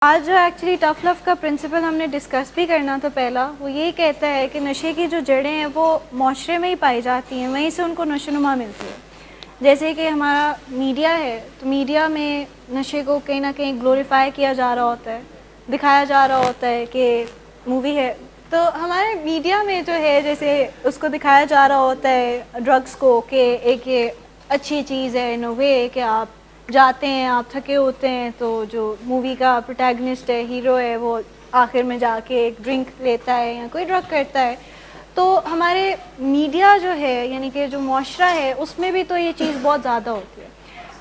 آج جو actually tough لو کا پرنسپل ہم نے ڈسکس بھی کرنا تھا پہلا، وہ یہی کہتا ہے کہ نشے کی جو جڑیں ہیں وہ معاشرے میں ہی پائی جاتی ہیں، وہیں سے ان کو نشوونما ملتی ہے. جیسے کہ ہمارا میڈیا ہے، تو میڈیا میں نشے کو کہیں نہ کہیں گلوریفائی کیا جا رہا ہوتا ہے، دکھایا جا رہا ہوتا ہے کہ مووی ہے. تو ہمارے میڈیا میں جو ہے جیسے اس کو دکھایا جا رہا ہوتا ہے ڈرگس کو کہ ایک یہ اچھی چیز ہے ان اے وے کہ آپ جاتے ہیں، آپ تھکے ہوتے ہیں تو جو مووی کا پروٹیگنسٹ ہے، ہیرو ہے، وہ آخر میں جا کے ایک ڈرنک لیتا ہے یا کوئی ڈرگ کرتا ہے. تو ہمارے میڈیا جو ہے یعنی کہ جو معاشرہ ہے اس میں بھی تو یہ چیز بہت زیادہ ہوتی ہے.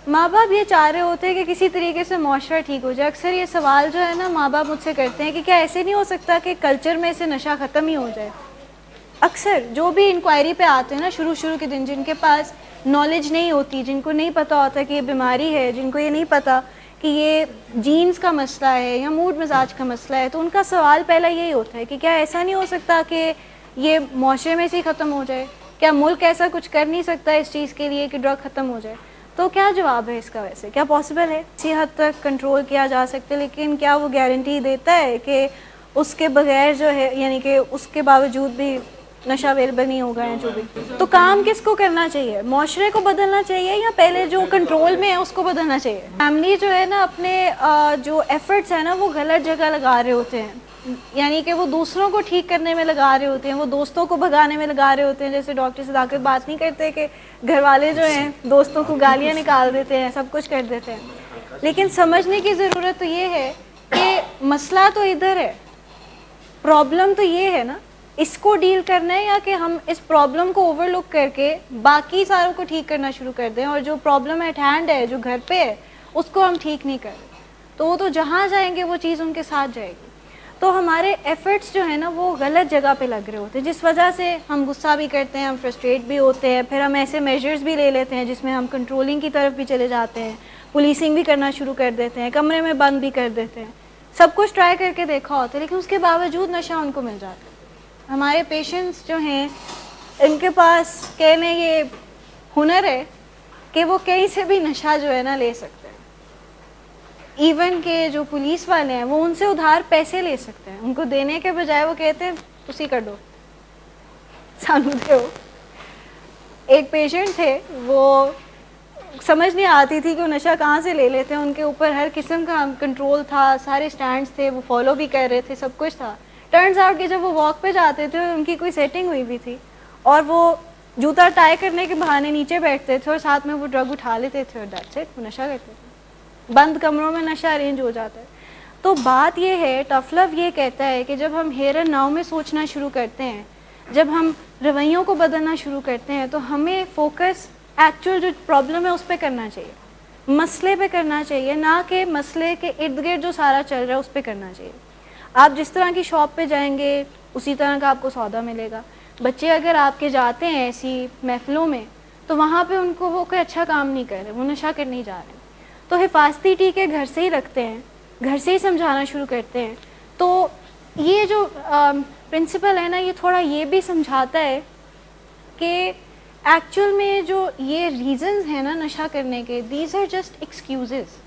ماں باپ یہ چاہ رہے ہوتے ہیں کہ کسی طریقے سے معاشرہ ٹھیک ہو جائے. اکثر یہ سوال جو ہے نا ماں باپ مجھ سے کرتے ہیں کہ کیا ایسے نہیں ہو سکتا کہ کلچر میں سے نشہ ختم ہی ہو جائے. اکثر جو بھی انکوائری پہ آتے ہیں نا شروع کے دن، جن کے پاس نالج نہیں ہوتی، جن کو نہیں پتہ ہوتا کہ یہ بیماری ہے، جن کو یہ نہیں پتہ کہ یہ جینز کا مسئلہ ہے یا موڈ مزاج کا مسئلہ ہے، تو ان کا سوال پہلا یہی ہوتا ہے کہ کیا ایسا نہیں ہو سکتا کہ یہ معاشرے میں سے ہی ختم ہو جائے؟ کیا ملک ایسا کچھ کر نہیں سکتا اس چیز کے لیے کہ ڈرگ ختم ہو جائے؟ تو کیا جواب ہے اس کا؟ ویسے کیا پاسبل ہے؟ اسی حد تک کنٹرول کیا جا سکتا ہے، لیکن کیا وہ گارنٹی دیتا ہے کہ اس کے بغیر جو ہے یعنی کہ اس کے باوجود بھی نشہ اویلیبل نہیں ہوگا یا جو بھی؟ تو کام کس کو کرنا چاہیے؟ معاشرے کو بدلنا چاہیے یا پہلے جو کنٹرول میں ہے اس کو بدلنا چاہیے؟ فیملی جو ہے نا اپنے جو ایفرٹس ہیں نا وہ غلط جگہ لگا رہے ہوتے ہیں، یعنی کہ وہ دوسروں کو ٹھیک کرنے میں لگا رہے ہوتے ہیں، وہ دوستوں کو بھگانے میں لگا رہے ہوتے ہیں. جیسے ڈاکٹر صداقت بات نہیں کرتے کہ گھر والے جو ہیں دوستوں کو گالیاں نکال دیتے ہیں، سب کچھ کر دیتے ہیں. لیکن سمجھنے کی ضرورت تو یہ ہے کہ مسئلہ تو ادھر ہے، پرابلم تو یہ ہے نا، اس کو ڈیل کرنا ہے یا کہ ہم اس پرابلم کو اوور لک کر کے باقی ساروں کو ٹھیک کرنا شروع کر دیں، اور جو پرابلم ایٹ ہینڈ ہے جو گھر پہ ہے اس کو ہم ٹھیک نہیں کر رہے تو وہ تو جہاں جائیں گے وہ چیز ان کے ساتھ جائے گی. تو ہمارے ایفرٹس جو ہیں نا وہ غلط جگہ پہ لگ رہے ہوتے ہیں، جس وجہ سے ہم غصہ بھی کرتے ہیں، ہم فرسٹریٹ بھی ہوتے ہیں، پھر ہم ایسے میجرز بھی لے لیتے ہیں جس میں ہم کنٹرولنگ کی طرف بھی چلے جاتے ہیں، پولیسنگ بھی کرنا شروع کر دیتے ہیں، کمرے میں بند بھی کر دیتے ہیں، سب کچھ ٹرائی کر کے دیکھا ہوتا ہے لیکن اس کے باوجود نشہ ان کو مل جاتا ہے. ہمارے پیشنٹس جو ہیں ان کے پاس کہنے یہ ہنر ہے کہ وہ کہیں سے بھی نشہ جو ہے نا لے سکتے ہیں. ایون کہ جو پولیس والے ہیں وہ ان سے ادھار پیسے لے سکتے ہیں، ان کو دینے کے بجائے وہ کہتے ہیں اسی کر دو، سانو دو. ایک پیشنٹ تھے، وہ سمجھ نہیں آتی تھی کہ وہ نشہ کہاں سے لے لیتے ہیں، ان کے اوپر ہر قسم کا کنٹرول تھا، سارے سٹینڈز تھے، وہ فالو بھی کر رہے تھے، سب کچھ تھا. ٹرنز آؤٹ کہ جب وہ واک پہ جاتے تھے ان کی کوئی سیٹنگ ہوئی بھی تھی اور وہ جوتا ٹائی کرنے کے بہانے نیچے بیٹھتے تھے اور ساتھ میں وہ ڈرگ اٹھا لیتے تھے اور دیٹس اٹ، وہ نشہ کرتے تھے. بند کمروں میں نشہ ارینج ہو جاتا ہے. تو بات یہ ہے، ٹف لو یہ کہتا ہے کہ جب ہم ہیئر اینڈ ناؤ میں سوچنا شروع کرتے ہیں، جب ہم رویوں کو بدلنا شروع کرتے ہیں، تو ہمیں فوکس ایکچوئل جو پرابلم ہے اس پہ کرنا چاہیے، مسئلے پہ کرنا چاہیے، نہ کہ مسئلے کے ارد گرد جو سارا چل رہا ہے اس پہ کرنا چاہیے. آپ جس طرح کی شاپ پہ جائیں گے اسی طرح کا آپ کو سودا ملے گا. بچے اگر آپ کے جاتے ہیں ایسی محفلوں میں تو وہاں پہ ان کو وہ کوئی اچھا کام نہیں کر رہے، وہ نشہ کرنے نہیں جا رہے. تو حفاظتی ٹیکے گھر سے ہی رکھتے ہیں، گھر سے ہی سمجھانا شروع کرتے ہیں. تو یہ جو پرنسپل ہے نا یہ تھوڑا یہ بھی سمجھاتا ہے کہ ایکچوئل میں جو یہ ریزنز ہیں نا نشہ کرنے کے، دیز آر جسٹ ایکسکیوزز،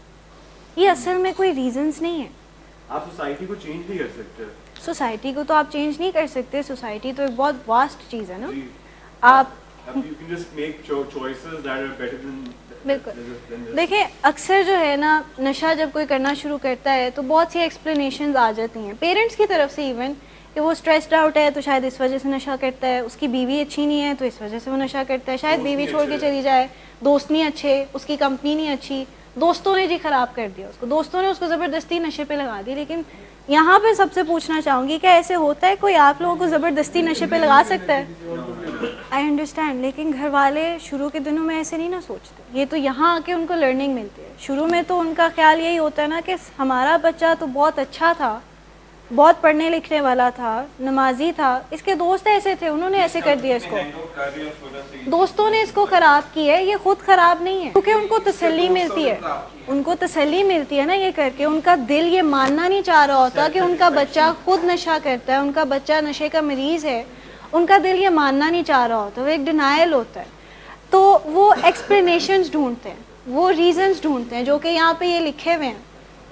یہ اصل میں کوئی ریزنز نہیں ہیں. آپ سوسائٹی کو چینج نہیں کر سکتے. سوسائٹی کو تو آپ چینج نہیں کر سکتے، سوسائٹی تو ایک بہت واسٹ چیز ہے نا. آپ بالکل دیکھیں اکثر جو ہے نا نشہ جب کوئی کرنا شروع کرتا ہے تو بہت سی ایکسپلینیشنز آ جاتی ہیں پیرنٹس کی طرف سے، ایون کہ وہ اسٹریسڈ آؤٹ ہے تو شاید اس وجہ سے نشہ کرتا ہے، اس کی بیوی اچھی نہیں ہے تو اس وجہ سے وہ نشہ کرتا ہے، شاید بیوی چھوڑ کے چلی جائے، دوست نہیں اچھے، اس کی کمپنی نہیں اچھی، دوستوں نے جی خراب کر دیا اس کو، دوستوں نے اس کو زبردستی نشے پہ لگا دی. لیکن یہاں پہ سب سے پوچھنا چاہوں گی کہ ایسے ہوتا ہے کوئی آپ لوگوں کو زبردستی نشے پہ لگا سکتا ہے؟ آئی انڈرسٹینڈ، لیکن گھر والے شروع کے دنوں میں ایسے نہیں نا سوچتے. یہ تو یہاں آ کے ان کو لرننگ ملتی ہے. شروع میں تو ان کا خیال یہی ہوتا ہے نا کہ ہمارا بچہ تو بہت اچھا تھا، بہت پڑھنے لکھنے والا تھا، نمازی تھا، اس کے دوست ایسے تھے، انہوں نے ایسے کر دیا اس کو، دوستوں نے اس کو خراب کی ہے، یہ خود خراب نہیں ہے. کیونکہ ان کو تسلی ملتی ہے، ان کو تسلی ملتی ہے نا یہ کر کے. ان کا دل یہ ماننا نہیں چاہ رہا ہوتا کہ ان کا بچہ خود نشہ کرتا ہے، ان کا بچہ نشے کا مریض ہے، ان کا دل یہ ماننا نہیں چاہ رہا ہوتا، وہ ایک ڈینائل ہوتا ہے. تو وہ ایکسپلینیشنز ڈھونڈتے ہیں، وہ ریزنز ڈھونڈتے ہیں جو کہ یہاں پہ یہ لکھے ہوئے ہیں.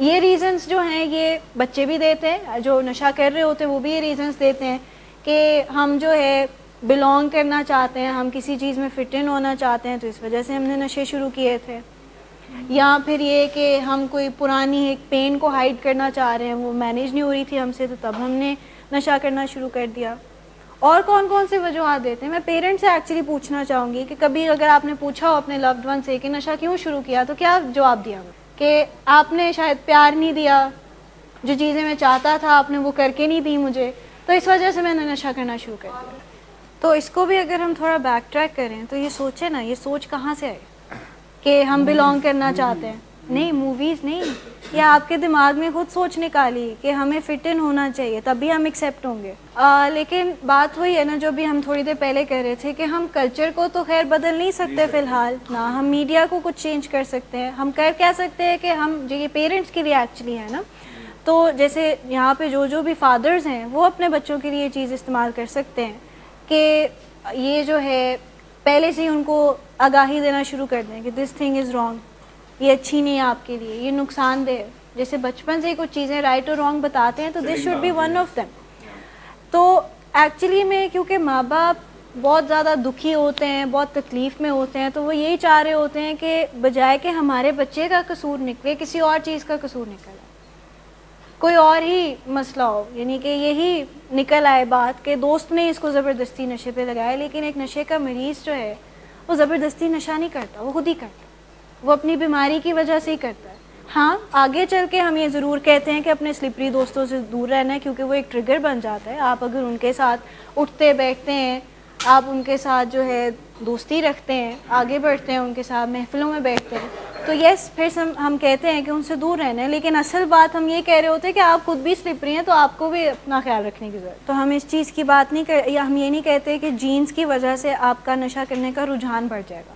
یہ ریزنس جو ہیں یہ بچے بھی دیتے ہیں، جو نشہ کر رہے ہوتے ہیں وہ بھی یہ ریزنس دیتے ہیں کہ ہم جو ہے بلونگ کرنا چاہتے ہیں، ہم کسی چیز میں فٹ ان ہونا چاہتے ہیں، تو اس وجہ سے ہم نے نشے شروع کیے تھے. یا پھر یہ کہ ہم کوئی پرانی ایک پین کو ہائڈ کرنا چاہ رہے ہیں، وہ مینیج نہیں ہو رہی تھی ہم سے، تو تب ہم نے نشہ کرنا شروع کر دیا. اور کون کون سے وجوہات دیتے ہیں؟ میں پیرنٹ سے ایکچولی پوچھنا چاہوں گی کہ کبھی اگر آپ نے پوچھا ہو اپنے لوڈ ون سے کہ نشہ کیوں شروع کیا، تو کیا جواب دیا ہو؟ کہ آپ نے شاید پیار نہیں دیا، جو چیزیں میں چاہتا تھا آپ نے وہ کر کے نہیں دی مجھے، تو اس وجہ سے میں نے نشہ کرنا شروع کر دیا. تو اس کو بھی اگر ہم تھوڑا بیک ٹریک کریں تو یہ سوچیں نا، یہ سوچ کہاں سے آئی کہ ہم بلونگ کرنا چاہتے ہیں؟ نہیں، موویز نہیں، یہ آپ کے دماغ میں خود سوچ نکالی کہ ہمیں فٹ ان ہونا چاہیے تبھی ہم ایکسیپٹ ہوں گے. لیکن بات وہی ہے نا جو بھی ہم تھوڑی دیر پہلے کہہ رہے تھے کہ ہم کلچر کو تو خیر بدل نہیں سکتے فی الحال، نہ ہم میڈیا کو کچھ چینج کر سکتے ہیں. ہم کہہ سکتے ہیں کہ ہم جو یہ پیرنٹس کے لیے ایکچولی ہے نا، تو جیسے یہاں پہ جو بھی فادرز ہیں وہ اپنے بچوں کے لیے یہ چیز استعمال کر سکتے ہیں کہ یہ جو ہے پہلے سے ہی ان کو آگاہی دینا شروع کر دیں کہ دس تھنگ از رانگ، یہ اچھی نہیں ہے آپ کے لیے، یہ نقصان دہ ہے. جیسے بچپن سے ہی کچھ چیزیں رائٹ اور رانگ بتاتے ہیں تو this should be one of them. تو ایکچولی میں کیونکہ ماں باپ بہت زیادہ دکھی ہوتے ہیں، بہت تکلیف میں ہوتے ہیں، تو وہ یہی چاہ رہے ہوتے ہیں کہ بجائے کہ ہمارے بچے کا قصور نکلے کسی اور چیز کا قصور نکلے، کوئی اور ہی مسئلہ ہو، یعنی کہ یہی نکل آئے بات کہ دوست نے اس کو زبردستی نشے پہ لگایا. لیکن ایک نشے کا مریض جو ہے وہ زبردستی نشہ نہیں کرتا، وہ خود ہی کرتا، وہ اپنی بیماری کی وجہ سے ہی کرتا ہے. ہاں آگے چل کے ہم یہ ضرور کہتے ہیں کہ اپنے سلپری دوستوں سے دور رہنا ہے، کیونکہ وہ ایک ٹریگر بن جاتا ہے. آپ اگر ان کے ساتھ اٹھتے بیٹھتے ہیں، آپ ان کے ساتھ جو ہے دوستی رکھتے ہیں، آگے بڑھتے ہیں، ان کے ساتھ محفلوں میں بیٹھتے ہیں، تو یس پھر ہم کہتے ہیں کہ ان سے دور رہنا ہے. لیکن اصل بات ہم یہ کہہ رہے ہوتے ہیں کہ آپ خود بھی سلپری ہیں تو آپ کو بھی اپنا خیال رکھنے کی ضرورت. تو ہم اس چیز کی بات نہیں یا ہم یہ نہیں کہتے کہ جینز کی وجہ سے آپ کا نشہ کرنے کا رجحان بڑھ جائے گا.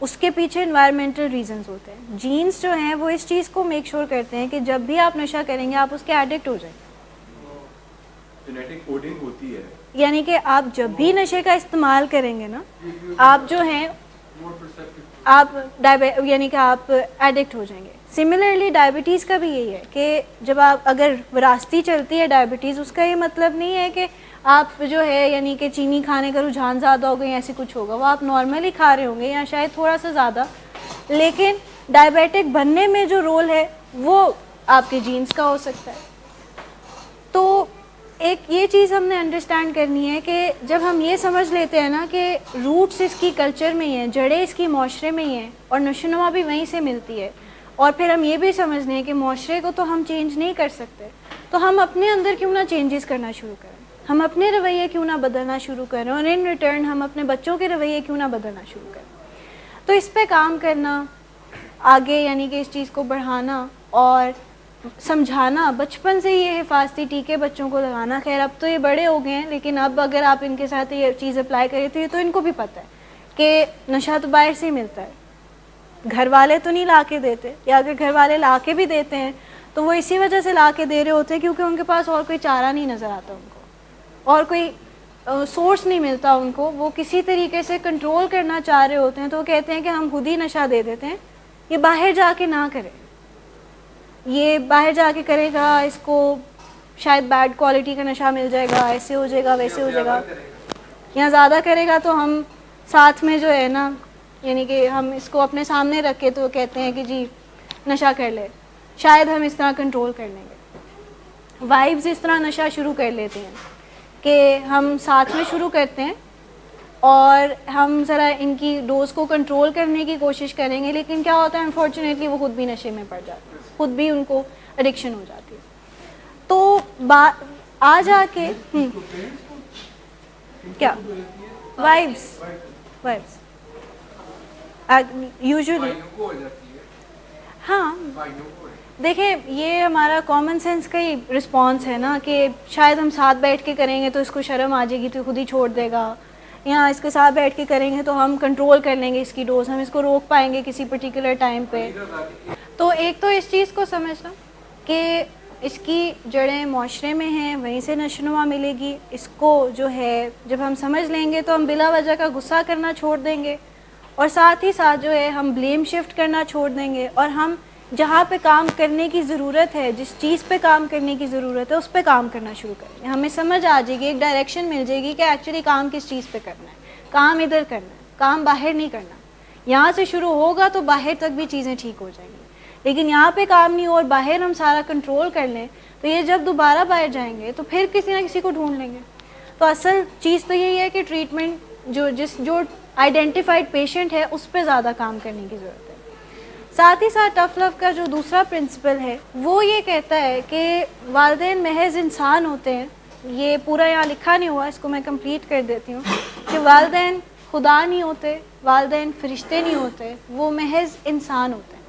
اس کے پیچھے انوائرمنٹل ریزنز ہوتے ہیں. جینز جو ہیں وہ اس چیز کو میک شور کرتے ہیں کہ جب بھی آپ نشہ کریں گے آپ اس کے ایڈکٹ ہو جائیں گے. جینیٹک کوڈنگ ہوتی ہے، یعنی کہ آپ جب بھی نشے کا استعمال کریں گے نا، آپ جو ہیں آپ یعنی کہ آپ ایڈکٹ ہو جائیں گے. سملرلی ڈائبٹیز کا بھی یہی ہے کہ جب آپ اگر وراثتی چلتی ہے ڈائبٹیز، اس کا یہ مطلب نہیں ہے کہ آپ جو ہے یعنی کہ چینی کھانے کا رجحان زیادہ ہوگا یا ایسے کچھ ہوگا. وہ آپ نارملی کھا رہے ہوں گے یا شاید تھوڑا سا زیادہ، لیکن ڈائبیٹک بننے میں جو رول ہے وہ آپ کے جینز کا ہو سکتا ہے. تو ایک یہ چیز ہم نے انڈرسٹینڈ کرنی ہے کہ جب ہم یہ سمجھ لیتے ہیں نا کہ روٹس اس کی کلچر میں ہی ہیں، جڑیں اس کی معاشرے میں ہی ہیں اور نشوونما بھی وہیں سے ملتی ہے، اور پھر ہم یہ بھی سمجھنے ہیں کہ معاشرے کو تو ہم چینج نہیں کر سکتے، تو ہم اپنے اندر کیوں نہ چینجز کرنا شروع کریں، ہم اپنے رویے کیوں نہ بدلنا شروع کریں، اور ان ریٹرن ہم اپنے بچوں کے رویے کیوں نہ بدلنا شروع کریں. تو اس پہ کام کرنا آگے، یعنی کہ اس چیز کو بڑھانا اور سمجھانا بچپن سے یہ حفاظتی ٹیکے بچوں کو لگانا. خیر اب تو یہ بڑے ہو گئے ہیں، لیکن اب اگر آپ ان کے ساتھ یہ چیز اپلائی کریں تو ان کو بھی پتہ ہے کہ نشہ تو باہر سے ہی ملتا ہے، گھر والے تو نہیں لا کے دیتے، یا اگر گھر والے لا کے بھی دیتے ہیں تو وہ اسی وجہ سے لا کے دے رہے ہوتے ہیں کیونکہ ان کے پاس اور کوئی چارہ نہیں نظر آتا ان کو، اور کوئی سورس نہیں ملتا ان کو. وہ کسی طریقے سے کنٹرول کرنا چاہ رہے ہوتے ہیں تو وہ کہتے ہیں کہ ہم خود ہی نشہ دے دیتے ہیں، یہ باہر جا کے نہ کرے، یہ باہر جا کے کرے گا اس کو شاید بیڈ کوالٹی کا نشہ مل جائے گا، ایسے ہو جائے گا ویسے ہو جائے گا، یا زیادہ کرے گا تو ہم ساتھ میں جو ہے نا، یعنی کہ ہم اس کو اپنے سامنے رکھ کے تو کہتے ہیں کہ جی نشہ کر لے، شاید ہم اس طرح کنٹرول کر لیں گے. وائبز اس طرح نشہ شروع کر لیتے ہیں کہ ہم ساتھ میں شروع کرتے ہیں اور ہم ذرا ان کی ڈوز کو کنٹرول کرنے کی کوشش کریں گے، لیکن کیا ہوتا ہے انفارچونیٹلی وہ خود بھی نشے میں پڑ جاتے ہیں، خود بھی ان کو ایڈکشن ہو جاتی ہے. تو آ جا کے کیا وائبس یوزلی ہاں دیکھیں یہ ہمارا کامن سینس کا ہی رسپانس ہے نا کہ شاید ہم ساتھ بیٹھ کے کریں گے تو اس کو شرم آ جائے گی تو خود ہی چھوڑ دے گا، یا اس کے ساتھ بیٹھ کے کریں گے تو ہم کنٹرول کر لیں گے اس کی ڈوز، ہم اس کو روک پائیں گے کسی پرٹیکولر ٹائم پہ. تو ایک تو اس چیز کو سمجھنا کہ اس کی جڑیں معاشرے میں ہیں، وہیں سے نشوونما ملے گی. اس کو جو ہے جب ہم سمجھ لیں گے تو ہم بلا وجہ کا غصہ کرنا چھوڑ دیں گے، اور ساتھ ہی ساتھ جو ہے ہم بلیم شفٹ کرنا چھوڑ دیں گے، اور ہم جہاں پہ کام کرنے کی ضرورت ہے، جس چیز پہ کام کرنے کی ضرورت ہے، اس پہ کام کرنا شروع کریں. ہمیں سمجھ آ جائے گی، ایک ڈائریکشن مل جائے گی کہ ایکچولی کام کس چیز پہ کرنا ہے. کام ادھر کرنا ہے، کام باہر نہیں کرنا. یہاں سے شروع ہوگا تو باہر تک بھی چیزیں ٹھیک ہو جائیں گی. لیکن یہاں پہ کام نہیں ہو اور باہر ہم سارا کنٹرول کر لیں تو یہ جب دوبارہ باہر جائیں گے تو پھر کسی نہ کسی کو ڈھونڈ لیں گے. تو اصل چیز تو یہی ہے کہ ٹریٹمنٹ جو آئیڈینٹیفائڈ پیشنٹ ہے اس پہ زیادہ کام کرنے کی ضرورت ہے. ساتھ ہی ساتھ ٹف لو کا جو دوسرا پرنسپل ہے وہ یہ کہتا ہے کہ والدین محض انسان ہوتے ہیں. یہ پورا یہاں لکھا نہیں ہوا، اس کو میں کمپلیٹ کر دیتی ہوں کہ والدین خدا نہیں ہوتے، والدین فرشتے نہیں ہوتے، وہ محض انسان ہوتے ہیں.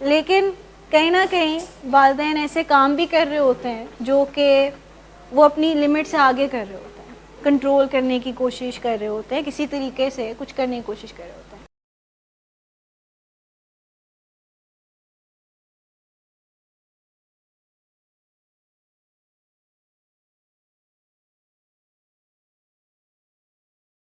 لیکن کہیں نہ کہیں والدین ایسے کام بھی کر رہے ہوتے ہیں جو کہ وہ اپنی لمٹ سے آگے کر رہے ہوتے ہیں، کنٹرول کرنے کی کوشش کر رہے ہوتے ہیں، کسی طریقے سے کچھ کرنے کی کوشش کر رہے ہوتے ہیں.